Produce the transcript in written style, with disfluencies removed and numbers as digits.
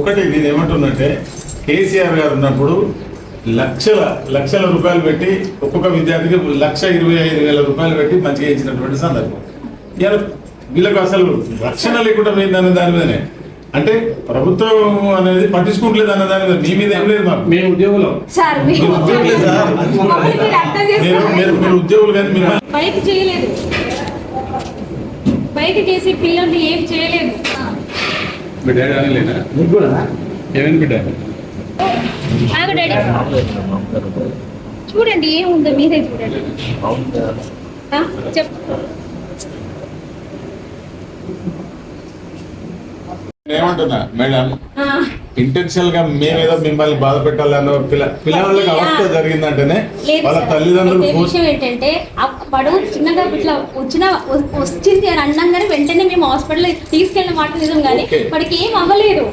ఒకటి నేను ఏమంటున్నట్టే కేసీఆర్ గారు ఉన్నప్పుడు లక్షల రూపాయలు పెట్టి ఒక్కొక్క విద్యార్థికి 1,25,000 రూపాయలు పెట్టి మంచిగా ఇచ్చినటువంటి సందర్భం. ఇవాళ వీళ్ళకు అసలు రక్షణ లేకుండా పోయిందనే దాని మీదనే, అంటే ప్రభుత్వం అనేది పట్టించుకోవట్లేదు అన్న దాని మీద మీ మీద ఏం లేదు. మాకు మేము ఉద్యోగులం, మీరు ఉద్యోగులు కానీ మిమ్మల్ని బయట చేయలేదు, బయట చేసి పిల్లల్ని ఏం చేయలేదు. బిడ్డ లేదా ఏమేమి బిడ్డ చూడండి ఏముందో మీరే చూడండి. చెప్పు ఏమంటున్నా మేడం, ఇంటెన్షనల్ గా మేమేదో మిమ్మల్ని బాధ పెట్టాలన్న పిల్లలకి అవస్థ జరిగిందంటేనే వాళ్ళ తల్లిదండ్రులు విషయం ఏంటంటే బడుగు చిన్నగా ఇట్లా వచ్చింది అని అన్నాం కానీ వెంటనే మేము హాస్పిటల్ తీసుకెళ్ళిన మాట నిజం కానీ వాడికి ఏం అవ్వలేదు.